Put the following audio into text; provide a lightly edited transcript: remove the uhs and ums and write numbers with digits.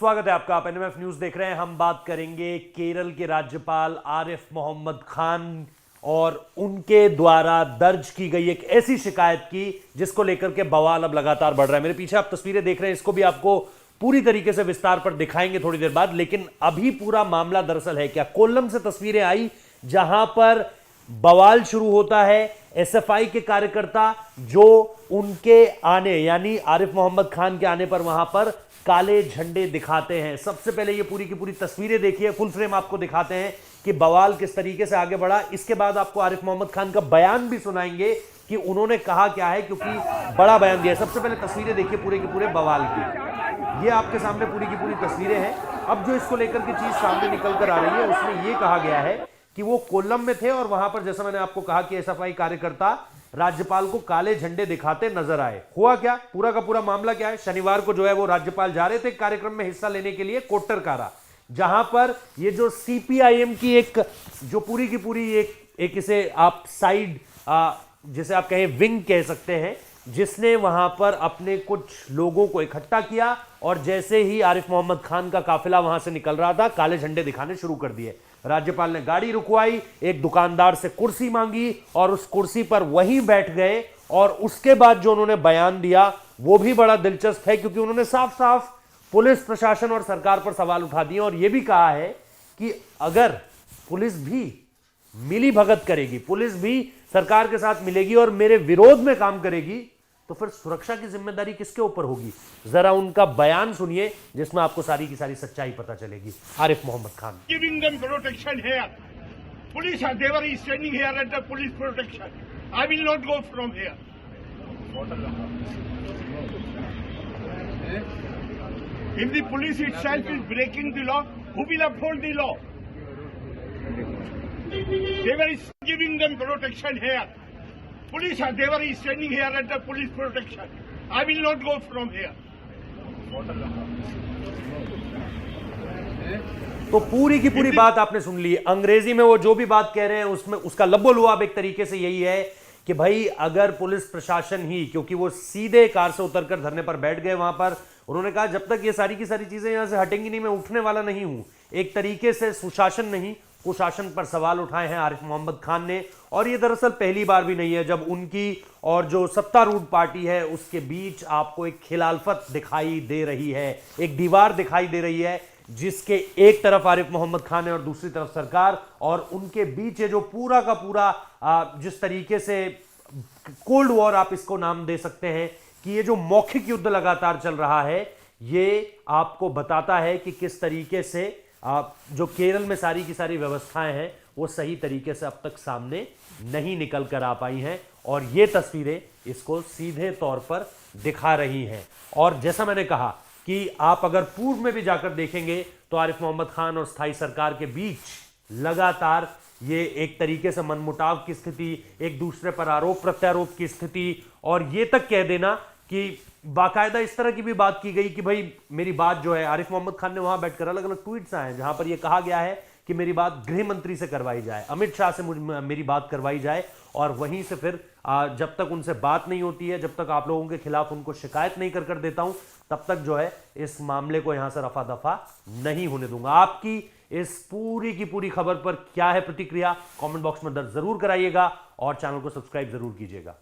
स्वागत है आपका। आप एनएमएफ न्यूज देख रहे हैं। हम बात करेंगे केरल के राज्यपाल आरिफ मोहम्मद खान और उनके द्वारा दर्ज की गई एक ऐसी शिकायत की जिसको लेकर के बवाल अब लगातार बढ़ रहा है। मेरे पीछे आप तस्वीरें देख रहे हैं, इसको भी आपको पूरी तरीके से विस्तार पर दिखाएंगे थोड़ी देर बाद। लेकिन अभी पूरा मामला दरअसल है क्या, कोल्लम से तस्वीरें आई जहां पर बवाल शुरू होता है। एसएफआई के कार्यकर्ता जो उनके आने यानी आरिफ मोहम्मद खान के आने पर वहां पर काले झंडे दिखाते हैं। सबसे पहले ये पूरी की पूरी तस्वीरें देखिए, फुल फ्रेम आपको दिखाते हैं कि बवाल किस तरीके से आगे बढ़ा। इसके बाद आपको आरिफ मोहम्मद खान का बयान भी सुनाएंगे कि उन्होंने कहा क्या है, क्योंकि बड़ा बयान दिया है। सबसे पहले तस्वीरें देखिए पूरे के पूरे बवाल की, ये आपके सामने पूरी की पूरी तस्वीरें हैं। अब जो इसको लेकर के चीज सामने निकल कर आ रही है उसमें यह कहा गया है कि वो कोल्लम में थे और वहां पर जैसा मैंने आपको कहा कि एसएफआई कार्यकर्ता राज्यपाल को काले झंडे दिखाते नजर आए। हुआ क्या, पूरा का पूरा मामला क्या है। शनिवार को जो है वो राज्यपाल जा रहे थे कार्यक्रम में हिस्सा लेने के लिए कोट्टरकारा, जहां पर ये जो सीपीआईएम की एक जो पूरी की पूरी एक इसे आप साइड जिसे आप कहें विंग कह सकते हैं, जिसने वहां पर अपने कुछ लोगों को इकट्ठा किया और जैसे ही आरिफ मोहम्मद खान का काफिला वहां से निकल रहा था काले झंडे दिखाने शुरू कर दिए। राज्यपाल ने गाड़ी रुकवाई, एक दुकानदार से कुर्सी मांगी और उस कुर्सी पर वहीं बैठ गए। और उसके बाद जो उन्होंने बयान दिया वो भी बड़ा दिलचस्प है, क्योंकि उन्होंने साफ साफ पुलिस प्रशासन और सरकार पर सवाल उठा दिए और यह भी कहा है कि अगर पुलिस भी मिली भगत करेगी, पुलिस भी सरकार के साथ मिलेगी और मेरे विरोध में काम करेगी, तो फिर सुरक्षा की जिम्मेदारी किसके ऊपर होगी। जरा उनका बयान सुनिए जिसमें आपको सारी की सारी सच्चाई पता चलेगी। Arif Mohammad Khan Giving them protection here. Police are they were standing here at the police protection. I will not go from here. If the police itself is breaking the law, who will uphold the law? They were giving them protection here. Police are they were standing here at the police protection. I will not go from here. तो पूरी की पूरी बात आपने सुन ली। अंग्रेजी में वो जो भी बात कह रहे हैं उसमें उसका लबोलुआब एक तरीके से यही है कि भाई अगर पुलिस प्रशासन ही, क्योंकि वो सीधे कार से उतरकर धरने पर बैठ गए वहां पर, उन्होंने कहा जब तक ये सारी की सारी चीजें यहां से हटेंगी नहीं, मैं उठने वाला नहीं हूं। एक तरीके से सुशासन नहीं कुशासन पर सवाल उठाए हैं आरिफ मोहम्मद खान ने। और ये दरअसल पहली बार भी नहीं है जब उनकी और जो सत्तारूढ़ पार्टी है उसके बीच आपको एक खिलाफत दिखाई दे रही है, एक दीवार दिखाई दे रही है जिसके एक तरफ आरिफ मोहम्मद खान है और दूसरी तरफ सरकार, और उनके बीच ये जो पूरा का पूरा जिस तरीके से कोल्ड वॉर आप इसको नाम दे सकते हैं कि ये जो मौखिक युद्ध लगातार चल रहा है, ये आपको बताता है कि किस तरीके से जो केरल में सारी की सारी व्यवस्थाएं हैं वो सही तरीके से अब तक सामने नहीं निकल कर आ पाई हैं। और ये तस्वीरें इसको सीधे तौर पर दिखा रही हैं। और जैसा मैंने कहा कि आप अगर पूर्व में भी जाकर देखेंगे तो आरिफ मोहम्मद खान और स्थायी सरकार के बीच लगातार ये एक तरीके से मनमुटाव की स्थिति, एक दूसरे पर आरोप प्रत्यारोप की स्थिति, और ये तक कह देना कि बाकायदा इस तरह की भी बात की गई कि भाई मेरी बात जो है, आरिफ मोहम्मद खान ने वहां बैठकर अलग अलग ट्वीट्स आए हैं जहां पर यह कहा गया है कि मेरी बात गृह मंत्री से करवाई जाए, अमित शाह से मेरी बात करवाई जाए। और वहीं से फिर जब तक उनसे बात नहीं होती है, जब तक आप लोगों के खिलाफ उनको शिकायत नहीं कर देता हूं, तब तक जो है इस मामले को यहां से रफा दफा नहीं होने दूंगा। आपकी इस पूरी की पूरी खबर पर क्या है प्रतिक्रिया, कमेंट बॉक्स में दर्ज जरूर कराइएगा और चैनल को सब्सक्राइब जरूर कीजिएगा।